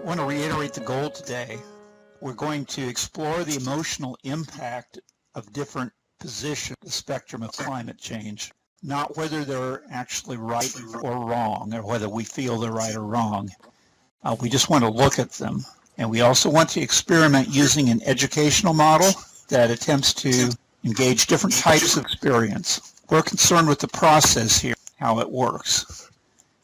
want to reiterate the goal today. We're going to explore the emotional impact of different positions on the spectrum of climate change, not whether they're actually right or wrong, or whether we feel they're right or wrong. We just want to look at them. And we also want to experiment using an educational model that attempts to engage different types of experience. We're concerned with the process here, how it works,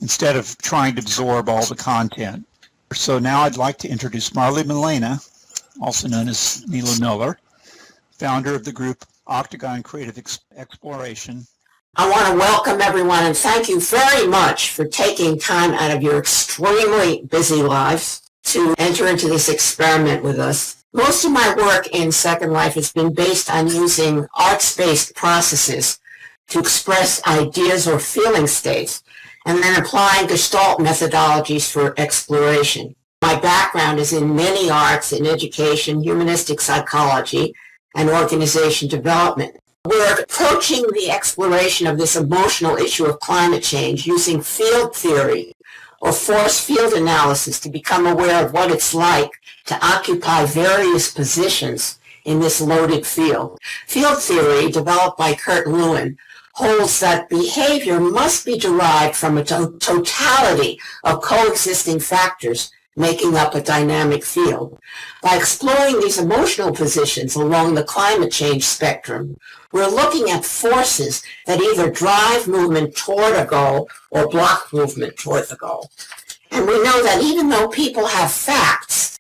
instead of trying to absorb all the content. So now I'd like to introduce Marley Milena, also known as Mila Miller, founder of the group Octagon Creative Exploration. I want to welcome everyone and thank you very much for taking time out of your extremely busy lives to enter into this experiment with us. Most of my work in Second Life has been based on using arts-based processes to express ideas or feeling states, and then applying Gestalt methodologies for exploration. My background is in many arts, in education, humanistic psychology, and organization development. We're approaching the exploration of this emotional issue of climate change using field theory or force field analysis to become aware of what it's like to occupy various positions in this loaded field. Field theory, developed by Kurt Lewin, holds that behavior must be derived from a totality of coexisting factors making up a dynamic field. By exploring these emotional positions along the climate change spectrum, we're looking at forces that either drive movement toward a goal or block movement toward the goal. And we know that even though people have facts,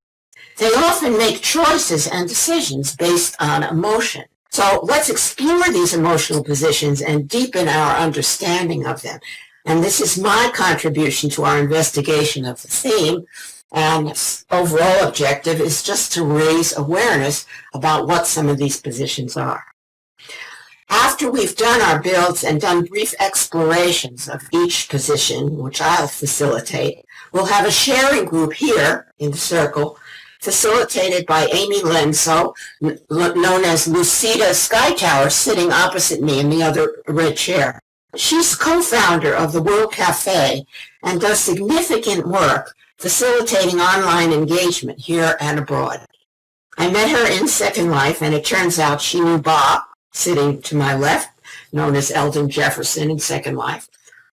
they often make choices and decisions based on emotion. So let's explore these emotional positions and deepen our understanding of them. And this is my contribution to our investigation of the theme. And overall objective is just to raise awareness about what some of these positions are. After we've done our builds and done brief explorations of each position, which I'll facilitate, we'll have a sharing group here in the circle, facilitated by Amy Lenzo, known as Lucida Skytower, sitting opposite me in the other red chair. She's co-founder of the World Cafe and does significant work facilitating online engagement here and abroad. I met her in Second Life, and it turns out she knew Bob, sitting to my left, known as Eldon Jefferson in Second Life,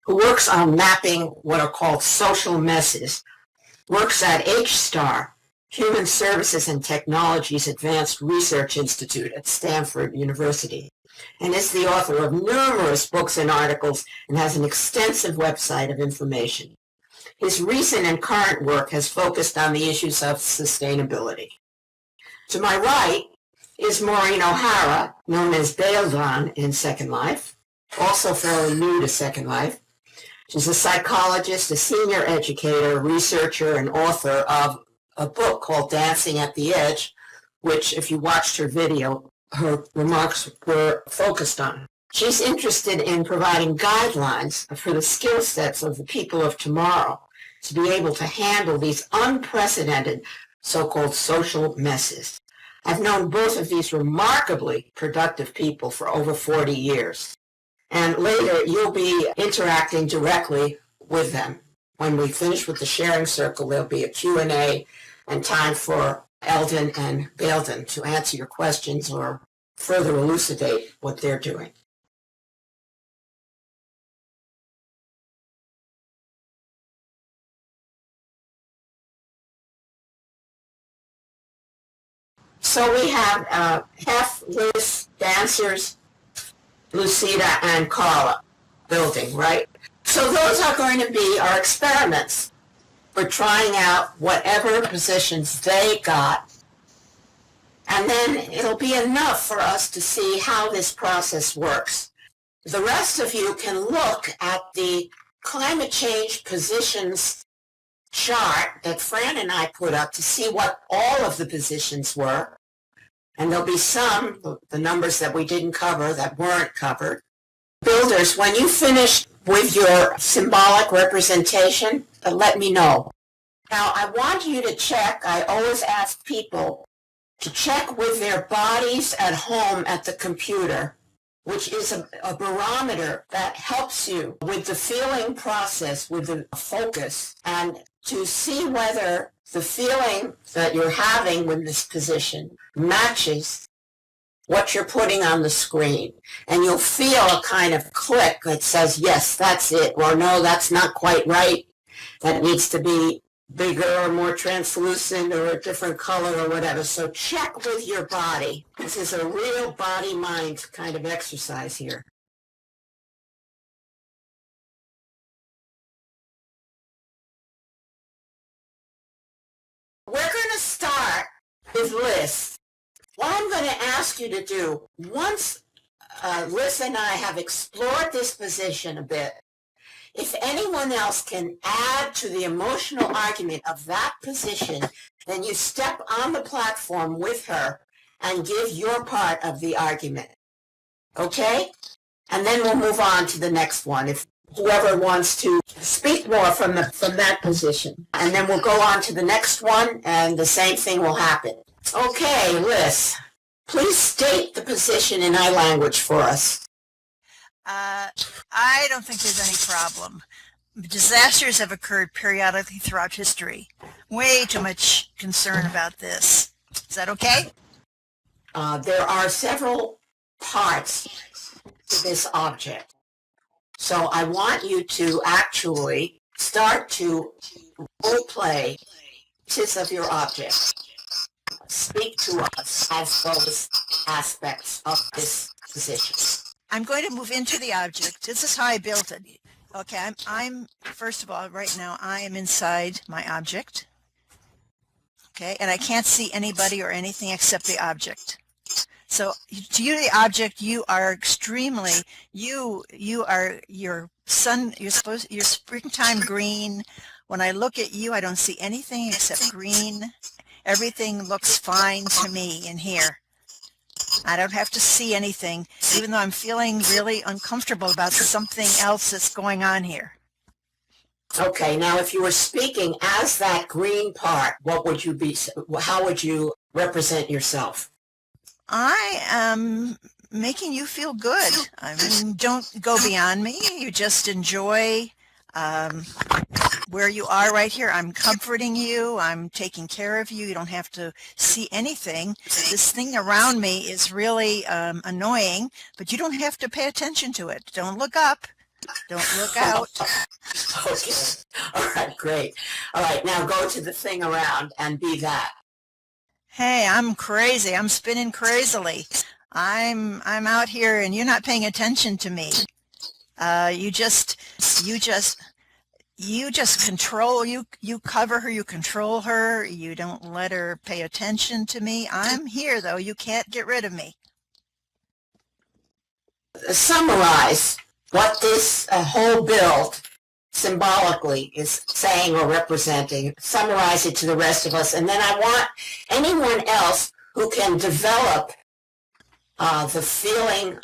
who works on mapping what are called social messes, works at H-STAR, Human Services and Technologies Advanced Research Institute at Stanford University, and is the author of numerous books and articles and has an extensive website of information. His recent and current work has focused on the issues of sustainability. To my right is Maureen O'Hara, known as Beldon in Second Life, also fairly new to Second Life. She's a psychologist, a senior educator, researcher, and author of a book called Dancing at the Edge, which, if you watched her video, her remarks were focused on. She's interested in providing guidelines for the skill sets of the people of tomorrow to be able to handle these unprecedented so-called social messes. I've known both of these remarkably productive people for over 40 years. And later, you'll be interacting directly with them. When we finish with the sharing circle, there'll be a Q&A and time for Eldon and Beldon to answer your questions or further elucidate what they're doing. So we have Hef, Liz, dancers, Lucida, and Carla building, right? So those are going to be our experiments. We're trying out whatever positions they got, and then it'll be enough for us to see how this process works. The rest of you can look at the climate change positions chart that Fran and I put up to see what all of the positions were. And there'll be some, the numbers that we didn't cover, that weren't covered. Builders, when you finish with your symbolic representation, let me know. Now, I want you to check, I always ask people to check with their bodies at home at the computer which is a barometer that helps you with the feeling process, with the focus, and to see whether the feeling that you're having with this position matches what you're putting on the screen. And you'll feel a kind of click that says, yes, that's it, or no, that's not quite right. That needs to be bigger or more translucent or a different color or whatever. So check with your body. This is a real body-mind kind of exercise here. We're going to start with lists. What I'm going to ask you to do, once Liz and I have explored this position a bit, if anyone else can add to the emotional argument of that position, then you step on the platform with her and give your part of the argument. Okay? And then we'll move on to the next one, if whoever wants to speak more from that position. And then we'll go on to the next one, and the same thing will happen. Okay, Liz, please state the position in our language for us. I don't think there's any problem. Disasters have occurred periodically throughout history. Way too much concern about this. Is that okay? There are several parts to this object. So I want you to actually start to role play pieces of your object. Speak to us as those aspects of this position. I'm going to move into the object. This is how I built it. Okay, I'm first of all, right now, I am inside my object. Okay, and I can't see anybody or anything except the object. So to you, the object, you are extremely, you are your sun, your springtime green. When I look at you, I don't see anything except green. Everything looks fine to me in here. I don't have to see anything, even though I'm feeling really uncomfortable about something else that's going on here. Okay, now if you were speaking as that green part, what would you be, how would you represent yourself? I am making you feel good. I mean, don't go beyond me. You just enjoy where you are right here. I'm comforting you. I'm taking care of you. You don't have to see anything. This thing around me is really annoying, but you don't have to pay attention to it. Don't look up. Don't look out. Okay. All right, great. All right, now go to the thing around and be that. Hey, I'm crazy. I'm spinning crazily. I'm out here and you're not paying attention to me. You just control, you cover her, you control her, you don't let her pay attention to me. I'm here though, you can't get rid of me. Summarize what this whole build symbolically is saying or representing. Summarize it to the rest of us, and then I want anyone else who can develop the feeling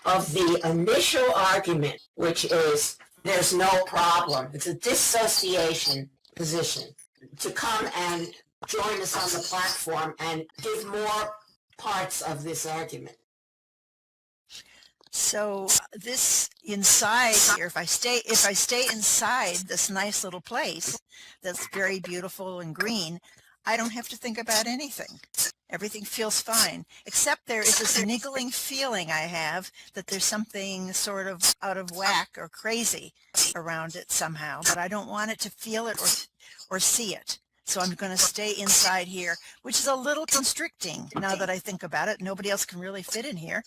of the initial argument, which is there's no problem. It's a dissociation position, to come and join us on the platform and give more parts of this argument. So this inside here, if I stay inside this nice little place that's very beautiful and green, I don't have to think about anything. Everything feels fine, except there is this niggling feeling I have that there's something sort of out of whack or crazy around it somehow, but I don't want it to feel it or see it. So I'm going to stay inside here, which is a little constricting now that I think about it. Nobody else can really fit in here.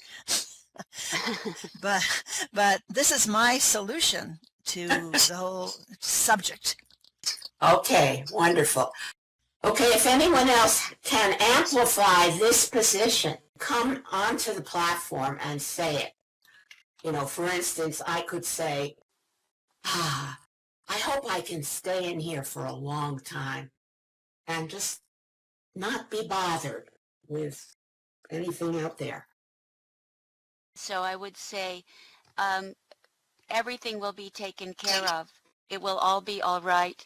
but this is my solution to the whole subject. Okay, wonderful. Okay, if anyone else can amplify this position, come onto the platform and say it. You know, for instance, I could say, I hope I can stay in here for a long time and just not be bothered with anything out there. So I would say everything will be taken care of. It will all be all right.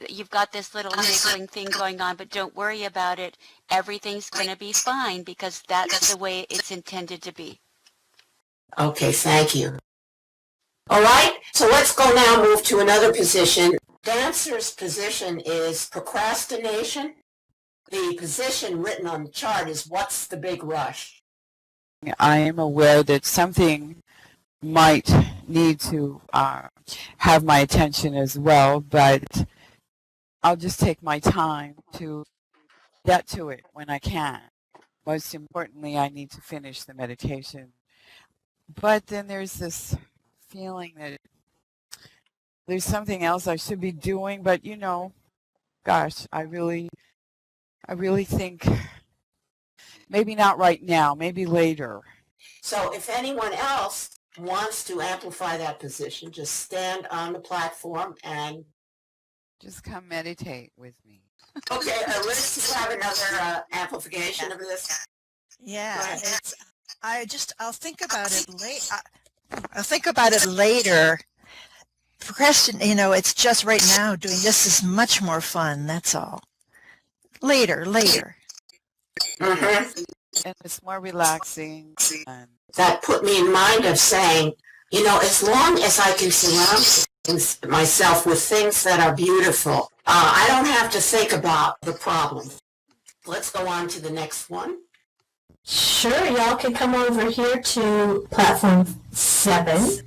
You've got this little niggling thing going on, but don't worry about it. Everything's going to be fine because that's the way it's intended to be. Okay, thank you. All right, so let's go now move to another position. Dancer's position is procrastination. The position written on the chart is what's the big rush? I am aware that something might need to have my attention as well, but I'll just take my time to get to it when I can. Most importantly, I need to finish the meditation. But then there's this feeling that there's something else I should be doing, but gosh, I really think maybe not right now, maybe later. So if anyone else wants to amplify that position, just stand on the platform and... Just come meditate with me. Okay, Liz, do you have another amplification of this? Yeah, I'll think about it I'll think about it later. Procrastinate, it's just right now doing this is much more fun, that's all. Later. Mm-hmm. And it's more relaxing. And That put me in mind of saying, as long as I can surround myself with things that are beautiful, I don't have to think about the problem. Let's go on to the next one. Sure, y'all can come over here to platform 7.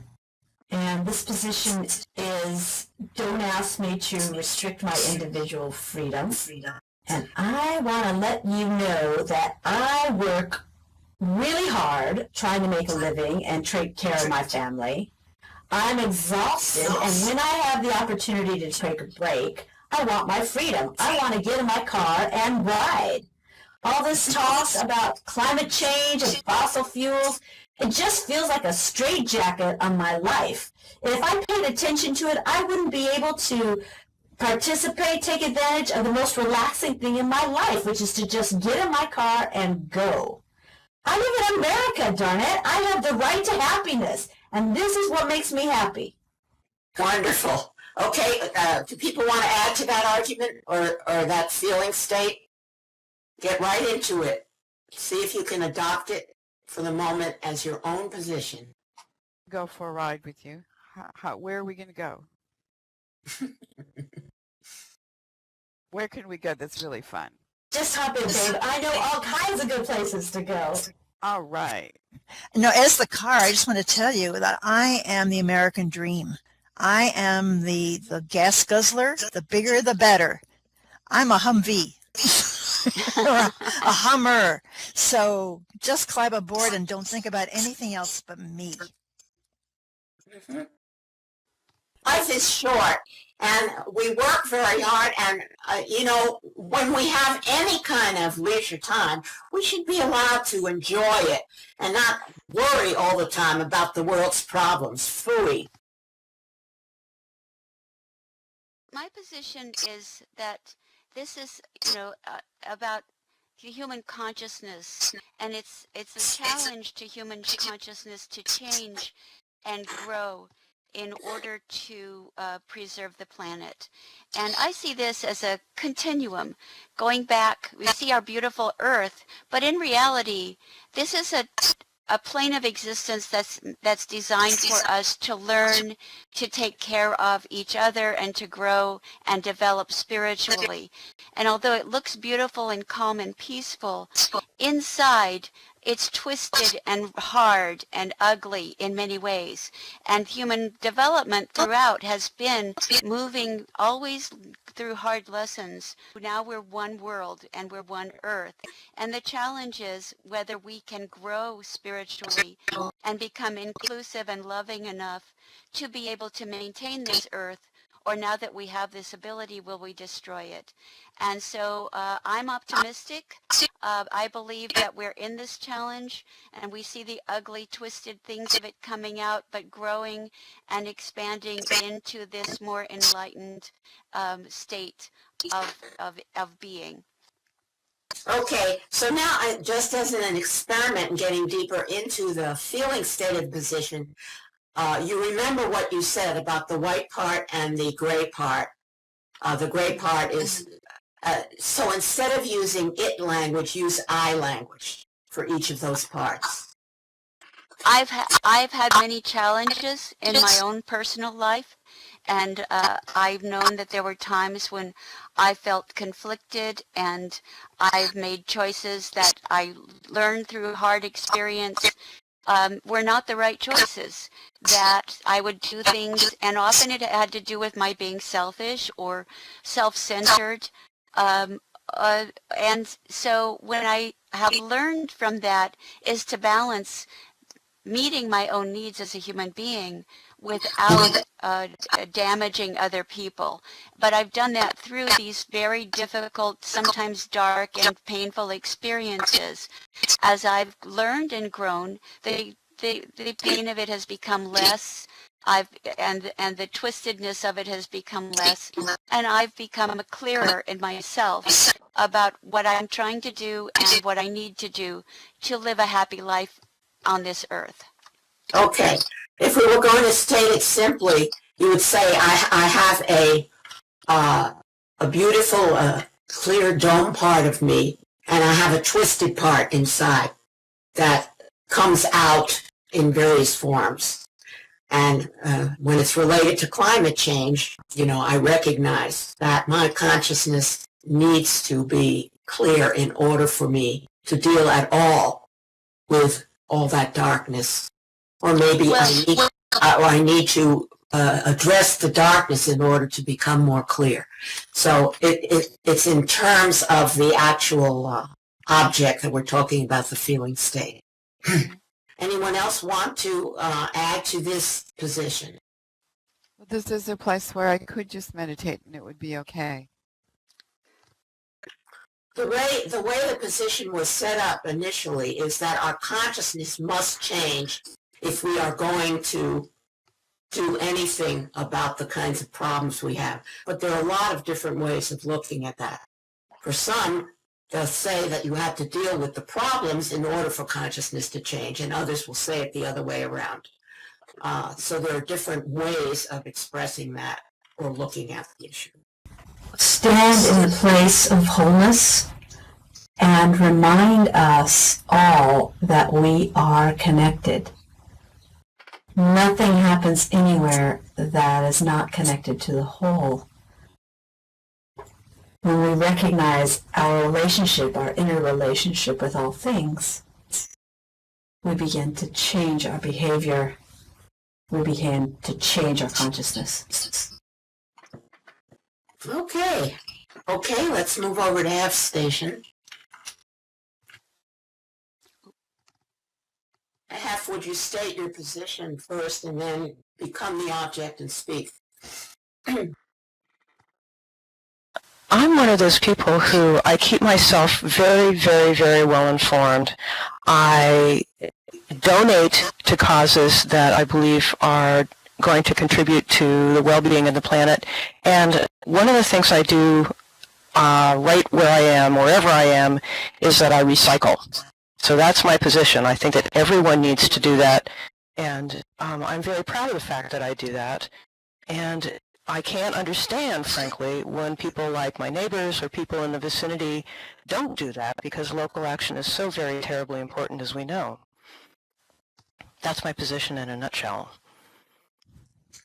And this position is, don't ask me to restrict my individual freedom. And I want to let you know that I work really hard trying to make a living and take care of my family. I'm exhausted, and when I have the opportunity to take a break, I want my freedom. I want to get in my car and ride. All this talk about climate change and fossil fuels, it just feels like a straitjacket on my life. And if I paid attention to it, I wouldn't be able to participate, take advantage of the most relaxing thing in my life, which is to just get in my car and go. I live in America, darn it. I have the right to happiness, and this is what makes me happy. Wonderful. Okay, do people want to add to that argument or that feeling state? Get right into it. See if you can adopt it for the moment as your own position. go for a ride with you. Where are we going to go? Where can we go that's really fun? Just hop in, babe. I know all kinds of good places to go. All right. As the car, I just want to tell you that I am the American dream. I am the gas guzzler. The bigger, the better. I'm a Humvee. Or a Hummer. So just climb aboard and don't think about anything else but me. Mm-hmm. Life is short, and we work very hard, and, when we have any kind of leisure time, we should be allowed to enjoy it and not worry all the time about the world's problems. Phooey. My position is that this is, about the human consciousness, and it's a challenge to human consciousness to change and grow in order to preserve the planet. And I see this as a continuum. Going back, we see our beautiful Earth, but in reality, this is a plane of existence that's designed for us to learn to take care of each other and to grow and develop spiritually. And although it looks beautiful and calm and peaceful, inside it's twisted and hard and ugly in many ways. And human development throughout has been moving always through hard lessons. Now we're one world and we're one earth. And the challenge is whether we can grow spiritually and become inclusive and loving enough to be able to maintain this earth, or now that we have this ability, will we destroy it? And so I'm optimistic. I believe that we're in this challenge, and we see the ugly, twisted things of it coming out, but growing and expanding into this more enlightened state of being. Okay, so now just as an experiment and getting deeper into the feeling state of position, you remember what you said about the white part and the gray part. The gray part is, so instead of using it language, use I language for each of those parts. I've had many challenges in my own personal life, and I've known that there were times when I felt conflicted, and I've made choices that I learned through hard experience were not the right choices, that I would do things, and often it had to do with my being selfish or self-centered. Um, and so when I have learned from that is to balance meeting my own needs as a human being without damaging other people. But I've done that through these very difficult, sometimes dark and painful experiences. As I've learned and grown, the pain of it has become less. And the twistedness of it has become less, and I've become clearer in myself about what I'm trying to do and what I need to do to live a happy life on this earth. Okay. If we were going to state it simply, you would say I have a beautiful, clear dome part of me, and I have a twisted part inside that comes out in various forms. And when it's related to climate change, I recognize that my consciousness needs to be clear in order for me to deal at all with all that darkness. Or maybe I need to address the darkness in order to become more clear. So it's in terms of the actual object that we're talking about, the feeling state. Anyone else want to add to this position? This is a place where I could just meditate and it would be okay. The way the position was set up initially is that our consciousness must change if we are going to do anything about the kinds of problems we have. But there are a lot of different ways of looking at that. For some, they'll say that you have to deal with the problems in order for consciousness to change, and others will say it the other way around. So there are different ways of expressing that or looking at the issue. Stand in the place of wholeness and remind us all that we are connected. Nothing happens anywhere that is not connected to the whole. When we recognize our relationship, our interrelationship with all things, we begin to change our behavior. We begin to change our consciousness. Okay, let's move over to F station. F, would you state your position first and then become the object and speak? I'm one of those people who I keep myself very, very, very well informed. I donate to causes that I believe are going to contribute to the well-being of the planet. And one of the things I do right where I am, wherever I am, is that I recycle. So that's my position. I think that everyone needs to do that. And I'm very proud of the fact that I do that. And I can't understand, frankly, when people like my neighbors or people in the vicinity don't do that, because local action is so very terribly important, as we know. That's my position in a nutshell.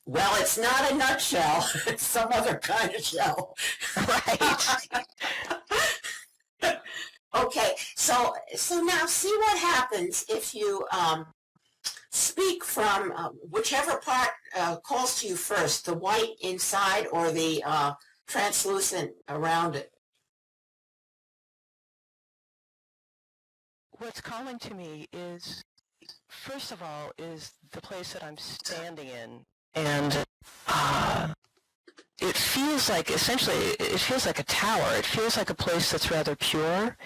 Well, it's not a nutshell. It's some other kind of shell. Right. Okay, so now see what happens if you speak from whichever part calls to you first, the white inside or the translucent around it. What's calling to me is, first of all, is the place that I'm standing in. And it feels like, essentially, it feels like a tower. It feels like a place that's rather pure.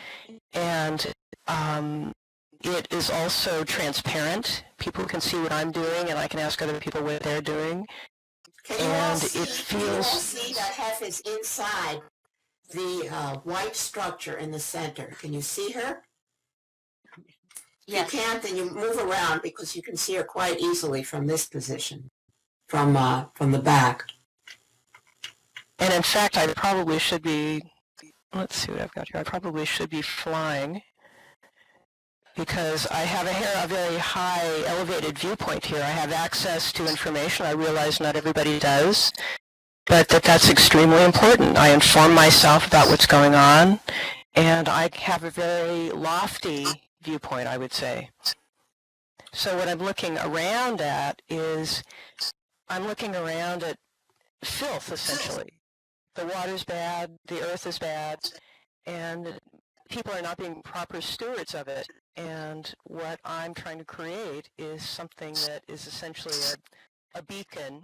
And it is also transparent. People can see what I'm doing, and I can ask other people what they're doing. Can you all see that Hef is inside the white structure in the center? Can you see her? Yes. If you can't, then you move around because you can see her quite easily from this position, from the back. And in fact, I probably should be, let's see what I've got here. I probably should be flying, because I have a very high elevated viewpoint here. I have access to information. I realize not everybody does, but that's extremely important. I inform myself about what's going on, and I have a very lofty viewpoint, I would say. So what I'm looking around at is, I'm looking around at filth, essentially. The water's bad, the earth is bad, and people are not being proper stewards of it. And what I'm trying to create is something that is essentially a beacon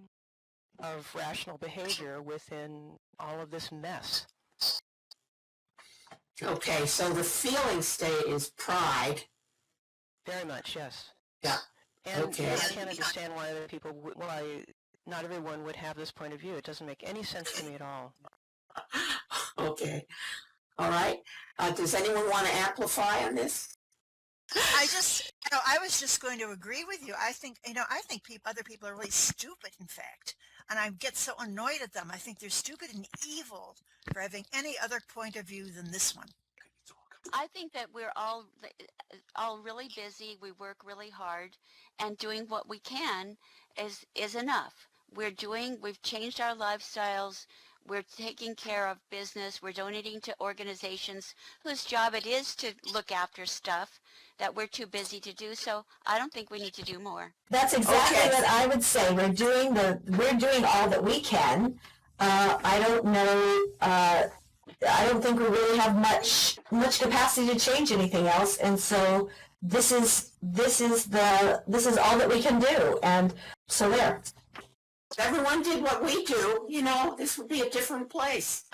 of rational behavior within all of this mess. Okay, so the feeling state is pride. Very much, yes. Yeah. And Okay. I can't understand why other people, why not everyone would have this point of view. It doesn't make any sense to me at all. Okay. All right. Does anyone want to amplify on this? I was just going to agree with you. I think other people are really stupid, in fact. And I get so annoyed at them. I think they're stupid and evil for having any other point of view than this one. I think that we're all really busy. We work really hard, and doing what we can is enough. We've changed our lifestyles. We're taking care of business. We're donating to organizations whose job it is to look after stuff that we're too busy to do. So I don't think we need to do more. That's exactly what I would say. We're doing all that we can. I don't know. I don't think we really have much capacity to change anything else, and so this is all that we can do. And so there. If everyone did what we do, this would be a different place.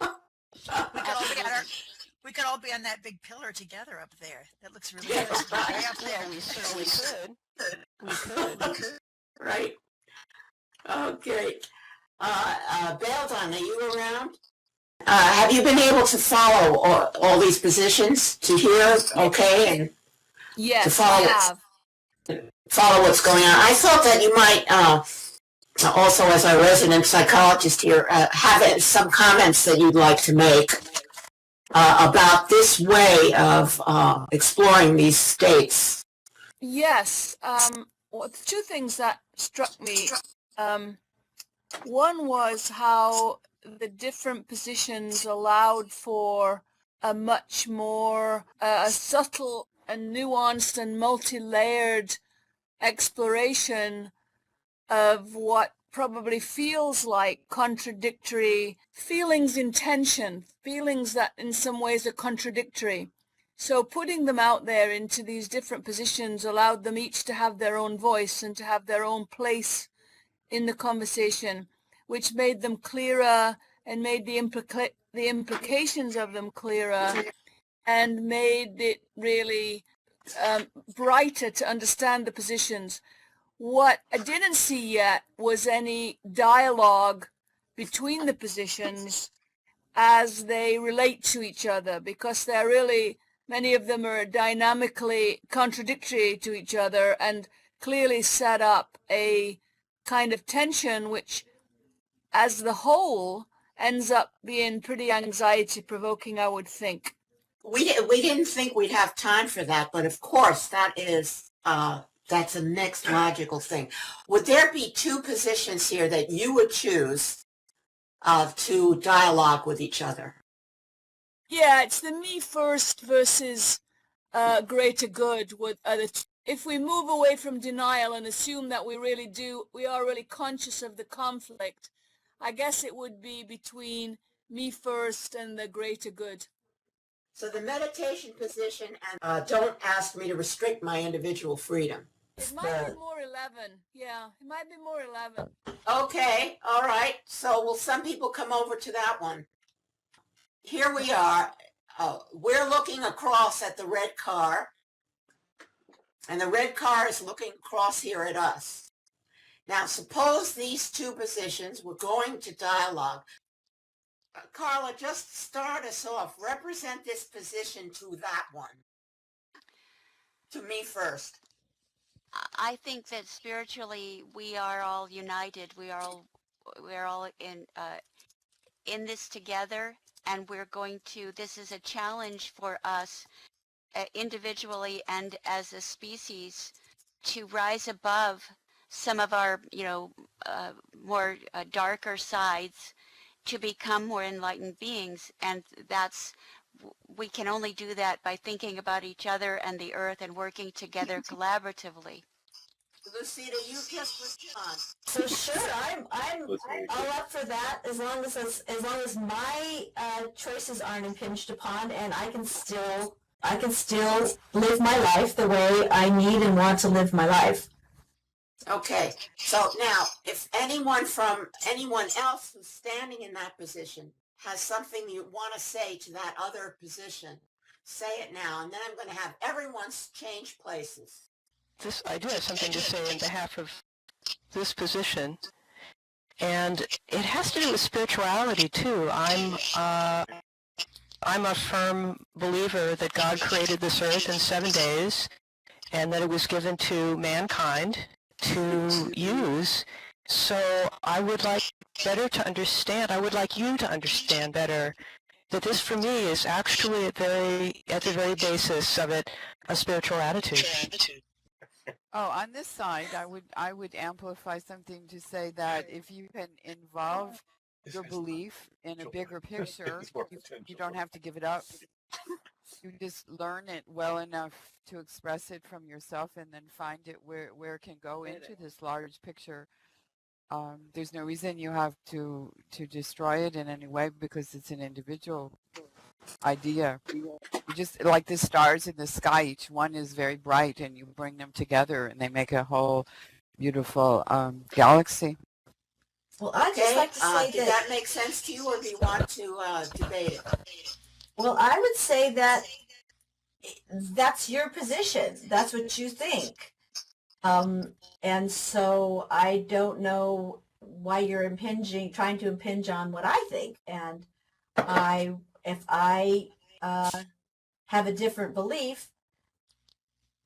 We could all be on that big pillar together up there. That looks really Yeah, good. right. Way up there. We certainly could. We could. Right. Okay. Beldon, are you around? Have you been able to follow all these positions to hear, okay, and Yes, to follow, I have. follow what's going on? I thought that you might also, as our resident psychologist here, have some comments that you'd like to make about this way of exploring these states. Yes. Two things that struck me. One was how the different positions allowed for a much more subtle and nuanced and multi-layered exploration of what probably feels like contradictory feelings in tension, feelings that in some ways are contradictory. So putting them out there into these different positions allowed them each to have their own voice and to have their own place in the conversation, which made them clearer and made the implications of them clearer and made it really brighter to understand the positions. What I didn't see yet was any dialogue between the positions as they relate to each other, because they're really, many of them are dynamically contradictory to each other and clearly set up a kind of tension which, as the whole, ends up being pretty anxiety-provoking, I would think. We didn't think we'd have time for that, but of course that is that's the next logical thing. Would there be two positions here that you would choose to dialogue with each other? Yeah, it's the me first versus greater good. If we move away from denial and assume that we are really conscious of the conflict, I guess it would be between me first and the greater good. So the meditation position and don't ask me to restrict my individual freedom. It might be more 11. Yeah, it might be more 11. Okay, all right. So will some people come over to that one? Here we are. We're looking across at the red car, and the red car is looking across here at us. Now, suppose these two positions were going to dialogue. Carla, just start us off. Represent this position to that one. To me first. I think that spiritually we are all united. We're all in this together, and this is a challenge for us individually and as a species to rise above some of our, more darker sides to become more enlightened beings. And we can only do that by thinking about each other and the earth and working together collaboratively. Lucita, you just respond. So sure, I'm all up for that as long as my choices aren't impinged upon, and I can still live my life the way I need and want to live my life. Okay, so now, if anyone else who's standing in that position has something you want to say to that other position, say it now, and then I'm going to have everyone change places. I do have something to say on behalf of this position, and it has to do with spirituality too. I'm a firm believer that God created this earth in 7 days, and that it was given to mankind to use. So I would like you to understand better that this for me is actually at the very basis of it, a spiritual attitude. Oh, on this side, I would amplify something to say that if you can involve your belief in a bigger picture, you don't have to give it up. You just learn it well enough to express it from yourself and then find it where it can go into this large picture. There's no reason you have to destroy it in any way because it's an individual idea. You just, like the stars in the sky, each one is very bright, and you bring them together and they make a whole beautiful galaxy. Well, I'd just like to say did that make sense to you, or do you want to debate it? Well, I would say that that's your position. That's what you think. And so I don't know why you're trying to impinge on what I think. And if I have a different belief,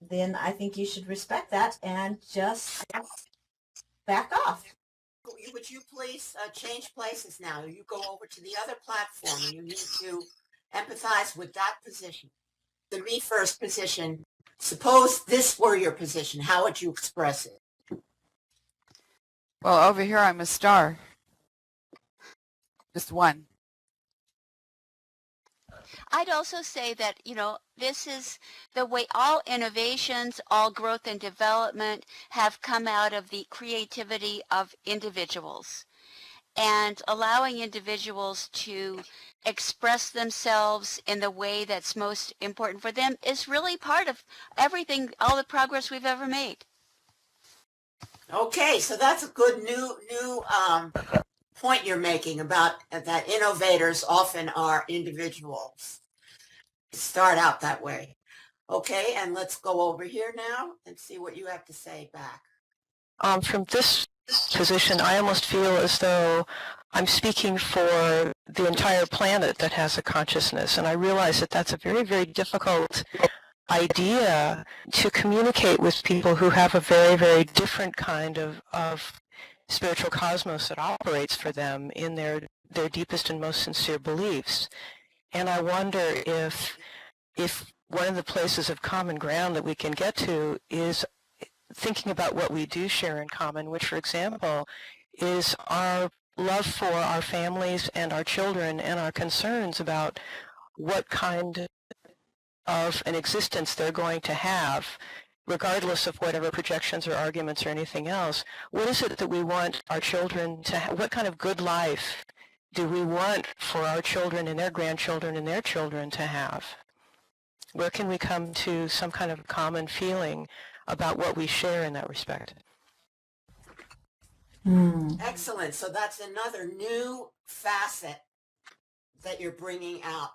then I think you should respect that and just back off. Would you please change places now? You go over to the other platform, and you need to empathize with that position. The me first position. Suppose this were your position. How would you express it? Well, over here I'm a star. Just one. I'd also say that, this is the way all innovations, all growth and development have come out of the creativity of individuals. And allowing individuals to express themselves in the way that's most important for them is really part of everything, all the progress we've ever made. Okay, so that's a good new point you're making about that innovators often are individuals. Start out that way. Okay, and let's go over here now and see what you have to say back. From this position, I almost feel as though I'm speaking for the entire planet that has a consciousness, and I realize that that's a very, very difficult idea to communicate with people who have a very, very different kind of spiritual cosmos that operates for them in their deepest and most sincere beliefs. And I wonder if one of the places of common ground that we can get to is thinking about what we do share in common, which, for example, is our love for our families and our children and our concerns about what kind of an existence they're going to have, regardless of whatever projections or arguments or anything else. What is it that we want our children to have? What kind of good life do we want for our children and their grandchildren and their children to have? Where can we come to some kind of common feeling about what we share in that respect? Excellent. So that's another new facet that you're bringing out